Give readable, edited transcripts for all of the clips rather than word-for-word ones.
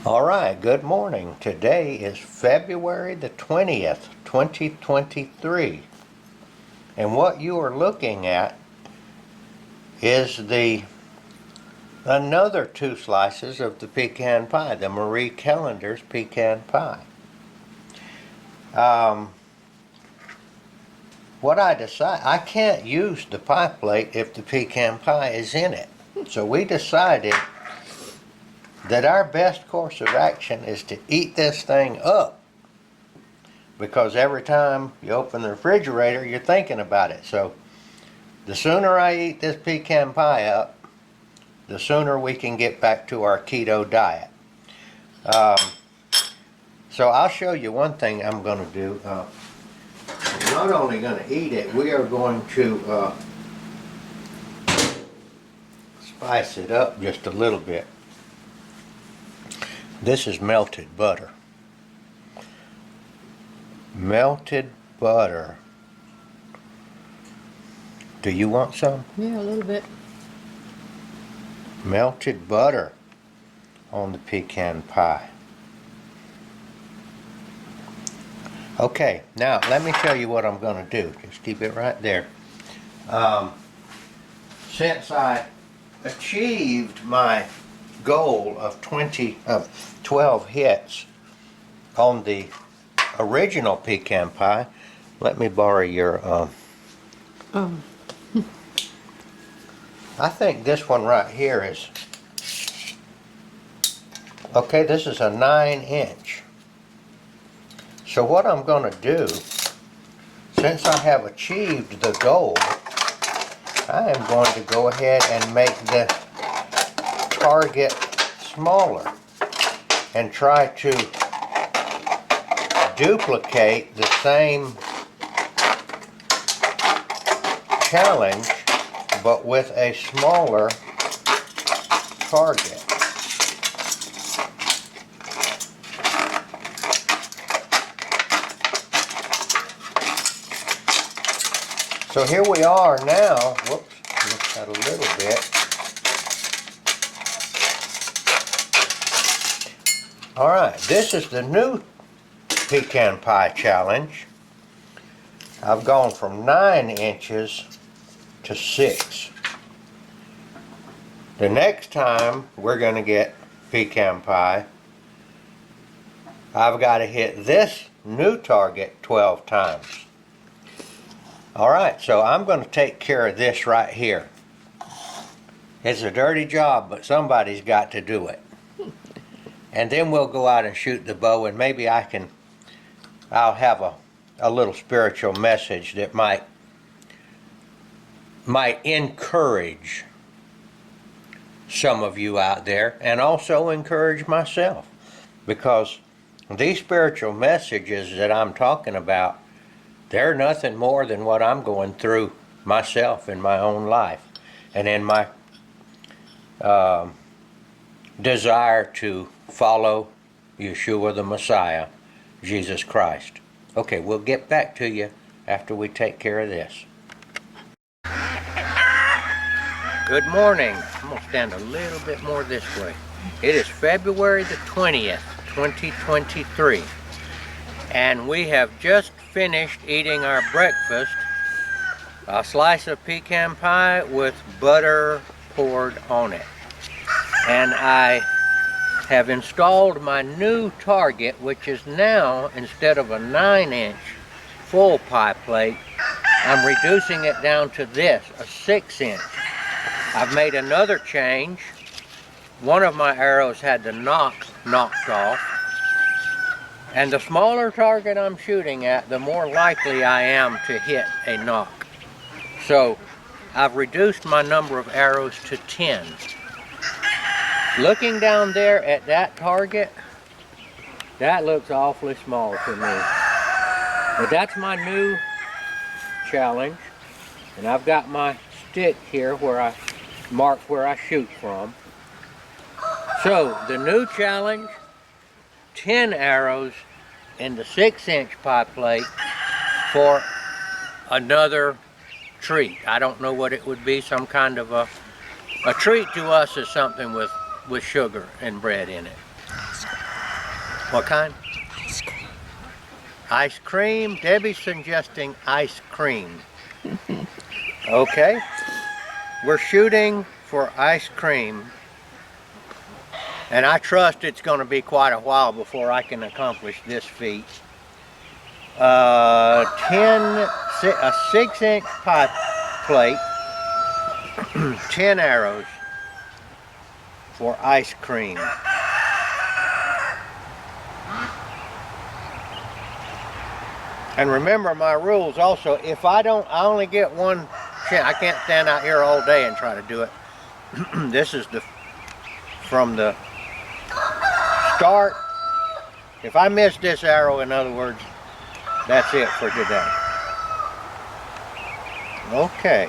All right, good morning. Today is February the 20th, 2023. And what you are looking at is another 2 slices of the pecan pie, the Marie Callender's pecan pie. What I decided, I can't use the pie plate if the pecan pie is in it. So we decided that our best course of action is to eat this thing up, because every time you open the refrigerator you're thinking about it. So the sooner I eat this pecan pie up, the sooner we can get back to our keto diet. So I'll show you one thing I'm going to do. I'm not only going to eat it, we are going to spice it up just a little bit. This is melted butter. Melted butter. Do you want some? Yeah, a little bit. Melted butter on the pecan pie. Okay, now let me show you what I'm going to do. Just keep it right there. Since I achieved my goal of 12 hits on the original pecan pie, let me borrow your I think this one right here is okay. This is a 9-inch. So what I'm going to do, since I have achieved the goal, I am going to go ahead and make the target smaller and try to duplicate the same challenge but with a smaller target. So here we are now. Whoops, missed that a little bit. All right, this is the new pecan pie challenge. I've gone from 9 inches to 6. The next time we're going to get pecan pie, I've got to hit this new target 12 times. All right, so I'm going to take care of this right here. It's a dirty job, but somebody's got to do it. And then we'll go out and shoot the bow, and maybe I'll have a little spiritual message that might encourage some of you out there, and also encourage myself, because these spiritual messages that I'm talking about, they're nothing more than what I'm going through myself in my own life and in my desire to follow Yeshua the Messiah, Jesus Christ. Okay, we'll get back to you after we take care of this. Good morning. I'm going to stand a little bit more this way. It is February the 20th, 2023. And we have just finished eating our breakfast, a slice of pecan pie with butter poured on it. And I have installed my new target, which is now, instead of a 9-inch full pie plate, I'm reducing it down to this, a 6-inch. I've made another change. One of my arrows had the knocked off. And the smaller target I'm shooting at, the more likely I am to hit a knock. So I've reduced my number of arrows to 10. Looking down there at that target, that looks awfully small to me. But that's my new challenge. And I've got my stick here where I mark where I shoot from. So the new challenge, 10 arrows in the 6-inch pie plate for another treat. I don't know what it would be, some kind of a treat to us is something with sugar and bread in it. What kind? Ice cream. Ice cream? Debbie's suggesting ice cream. Okay. We're shooting for ice cream. And I trust it's going to be quite a while before I can accomplish this feat. A 6-inch pie plate, 10 arrows for ice cream. And remember my rules also, if I only get one chance. I can't stand out here all day and try to do it. This is from the start. If I miss this arrow, in other words, that's it for today. Okay.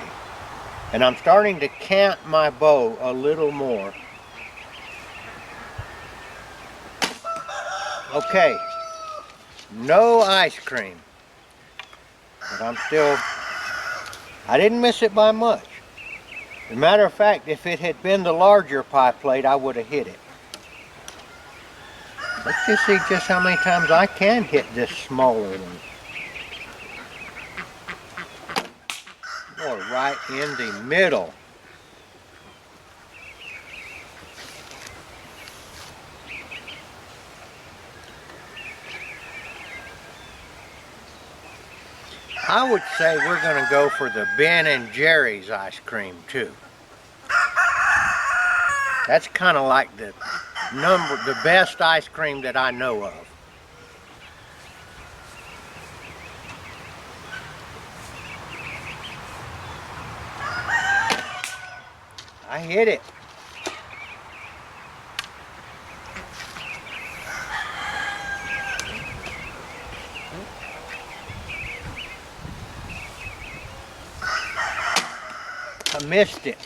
And I'm starting to cant my bow a little more. Okay. No ice cream. But I didn't miss it by much. As a matter of fact, if it had been the larger pie plate, I would have hit it. Let's just see just how many times I can hit this smaller one. Or right in the middle. I would say we're going to go for the Ben and Jerry's ice cream too. That's kind of like the best ice cream that I know of. I hit it. I missed it.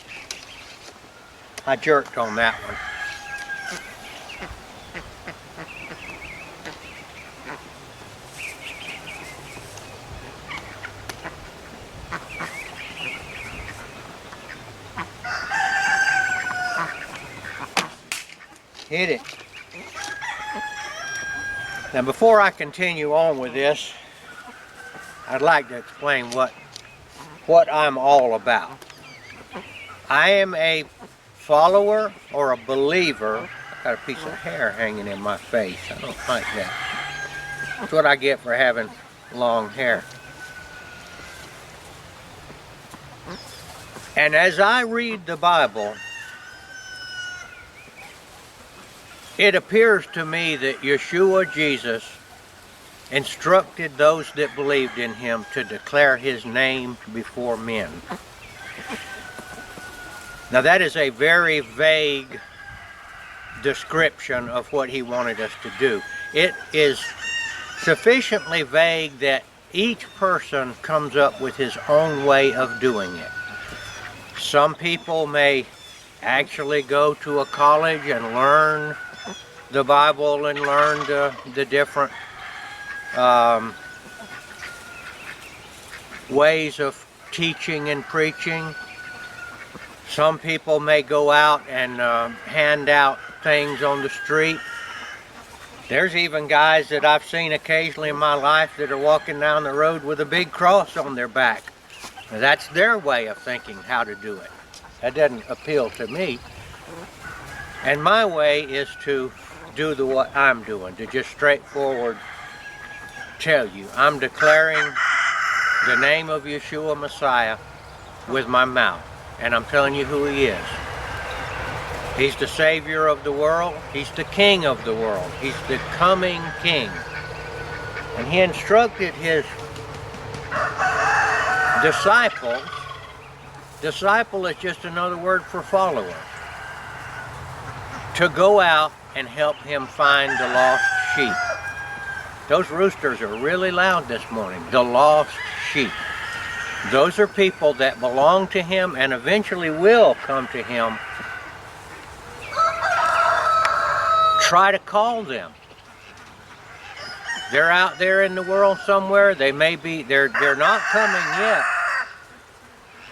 I jerked on that one. Hit it. Now before I continue on with this, I'd like to explain what I'm all about. I am a follower or a believer. I got a piece of hair hanging in my face. I don't like that. That's what I get for having long hair. And as I read the Bible, it appears to me that Yeshua Jesus instructed those that believed in him to declare his name before men. Now that is a very vague description of what he wanted us to do. It is sufficiently vague that each person comes up with his own way of doing it. Some people may actually go to a college and learn the Bible and learn the different ways of teaching and preaching. Some people may go out and hand out things on the street. There's even guys that I've seen occasionally in my life that are walking down the road with a big cross on their back. Now, that's their way of thinking how to do it. That doesn't appeal to me. And my way is to do what I'm doing, to just straightforward tell you. I'm declaring the name of Yeshua Messiah with my mouth. And I'm telling you who he is. He's the Savior of the world. He's the King of the world. He's the coming King. And he instructed his disciples. Disciple is just another word for follower. To go out and help him find the lost sheep. Those roosters are really loud this morning. The lost sheep. Those are people that belong to him and eventually will come to him. Try to call them. They're out there in the world somewhere. They may be, they're not coming yet.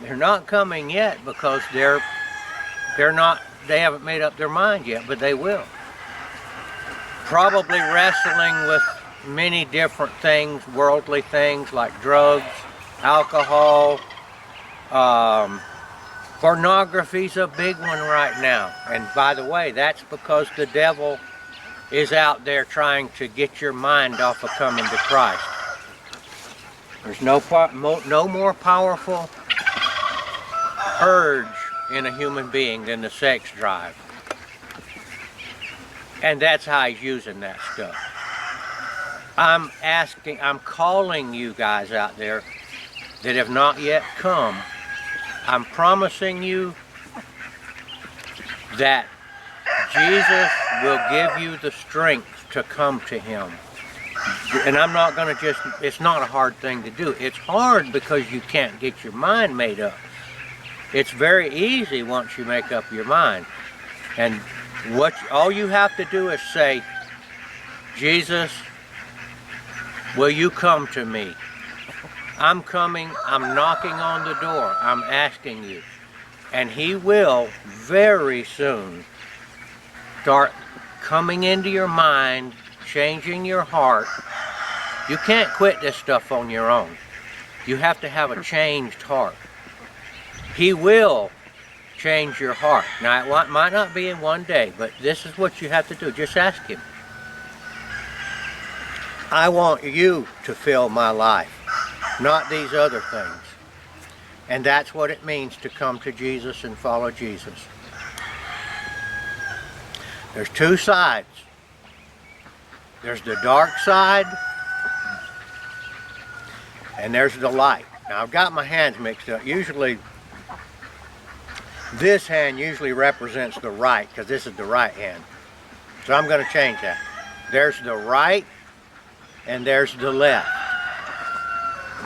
They're not coming yet because they haven't made up their mind yet, but they will. probably wrestling with many different things, worldly things like drugs, alcohol, pornography's a big one right now. And by the way, that's because the devil is out there trying to get your mind off of coming to Christ. There's no more powerful urge in a human being than the sex drive. And that's how he's using that stuff. I'm calling you guys out there that have not yet come. I'm promising you that Jesus will give you the strength to come to him. And I'm not going to it's not a hard thing to do. It's hard because you can't get your mind made up. It's very easy once you make up your mind. And all you have to do is say, Jesus, will you come to me? I'm coming, I'm knocking on the door, I'm asking you. And he will very soon start coming into your mind, changing your heart. You can't quit this stuff on your own. You have to have a changed heart. He will change your heart. Now, it might not be in one day, but this is what you have to do. Just ask him. I want you to fill my life, not these other things. And that's what it means to come to Jesus and follow Jesus. There's two sides. There's the dark side, and there's the light. Now, I've got my hands mixed up. Usually, this hand usually represents the right, because this is the right hand. So I'm going to change that. There's the right, and there's the left.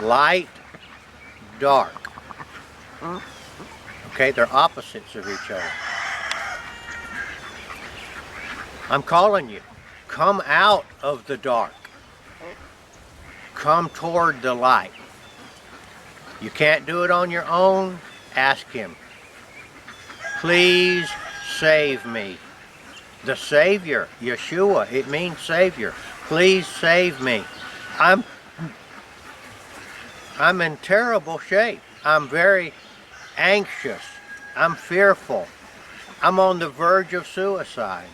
Light, dark. Okay, they're opposites of each other. I'm calling you. Come out of the dark. Come toward the light. You can't do it on your own. Ask him. Please save me. The Savior, Yeshua, it means Savior. Please save me. I'm in terrible shape. I'm very anxious. I'm fearful. I'm on the verge of suicide.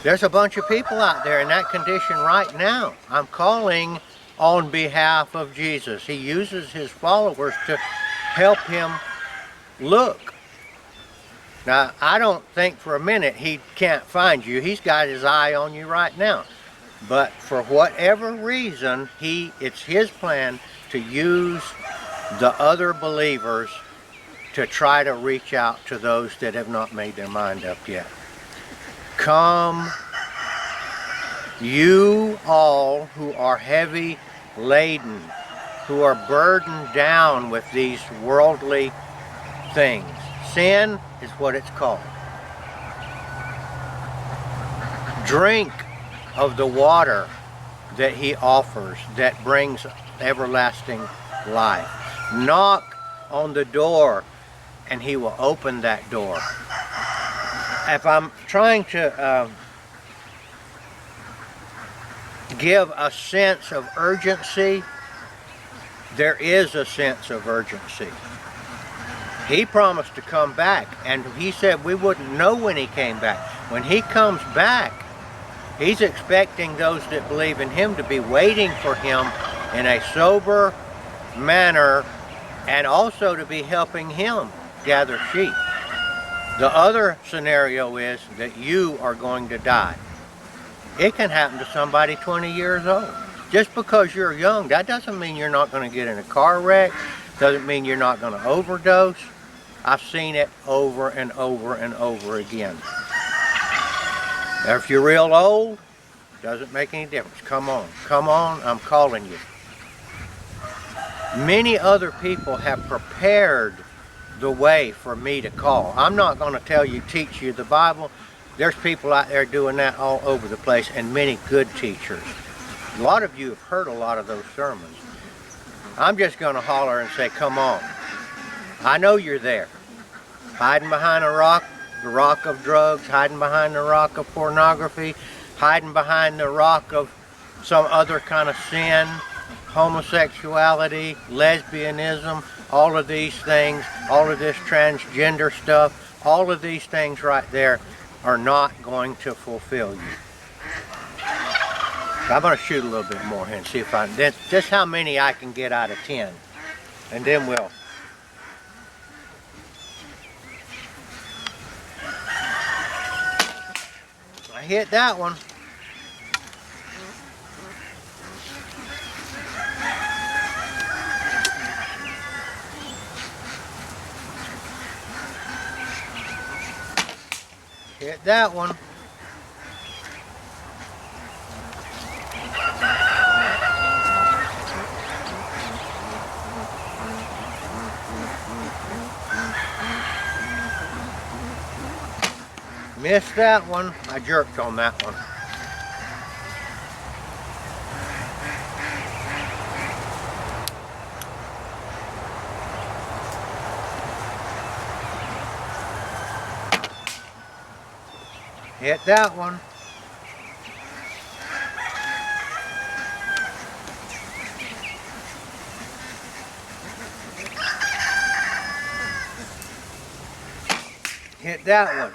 There's a bunch of people out there in that condition right now. I'm calling on behalf of Jesus. He uses his followers to help him look. Now, I don't think for a minute he can't find you. He's got his eye on you right now. But for whatever reason, it's his plan to use the other believers to try to reach out to those that have not made their mind up yet. Come, you all who are heavy laden, who are burdened down with these worldly things. Sin is what it's called. Drink of the water that he offers that brings everlasting life. Knock on the door and he will open that door. If I'm trying to give a sense of urgency, there is a sense of urgency. He promised to come back, and he said we wouldn't know when he came back. When he comes back, he's expecting those that believe in him to be waiting for him in a sober manner, and also to be helping him gather sheep. The other scenario is that you are going to die. It can happen to somebody 20 years old. Just because you're young, that doesn't mean you're not going to get in a car wreck. Doesn't mean you're not going to overdose. I've seen it over and over and over again. Now, if you're real old, doesn't make any difference. Come on, I'm calling you. Many other people have prepared the way for me to call. I'm not going to teach you the Bible. There's people out there doing that all over the place, and many good teachers. A lot of you have heard a lot of those sermons. I'm just going to holler and say, come on. I know you're there. Hiding behind a rock, the rock of drugs, hiding behind the rock of pornography, hiding behind the rock of some other kind of sin, homosexuality, lesbianism, all of these things, all of this transgender stuff, all of these things right there are not going to fulfill you. I'm going to shoot a little bit more here and see if I can, just how many I can get out of 10. And then we'll. I hit that one. Hit that one. Missed that one. I jerked on that one. Hit that one. Hit that one.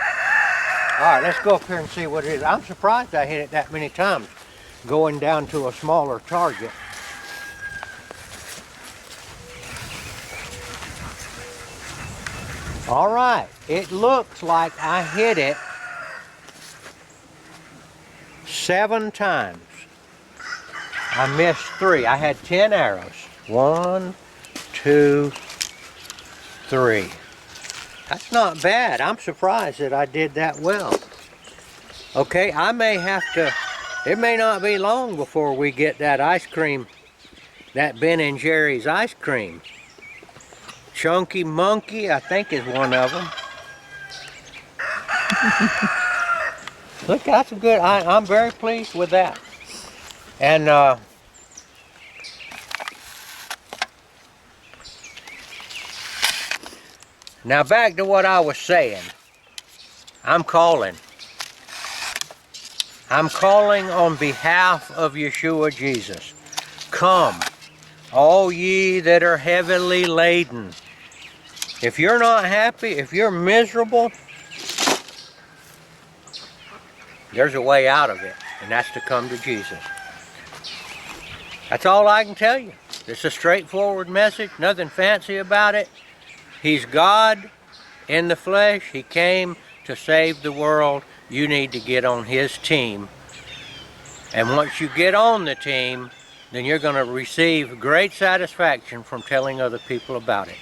All right, let's go up here and see what it is. I'm surprised I hit it that many times, going down to a smaller target. All right, it looks like I hit it 7 times. I missed 3. I had 10 arrows. 1, 2, 3. That's not bad. I'm surprised that I did that well. Okay, I may have to, it may not be long before we get that ice cream, that Ben & Jerry's ice cream. Chunky Monkey, I think, is one of them. Look, that's a good, I'm very pleased with that. And now back to what I was saying. I'm calling on behalf of Yeshua Jesus. Come, all ye that are heavily laden. If you're not happy, if you're miserable, there's a way out of it, and that's to come to Jesus. That's all I can tell you. It's a straightforward message, nothing fancy about it. He's God in the flesh. He came to save the world. You need to get on His team. And once you get on the team, then you're going to receive great satisfaction from telling other people about it.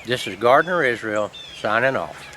This is Gardner Israel signing off.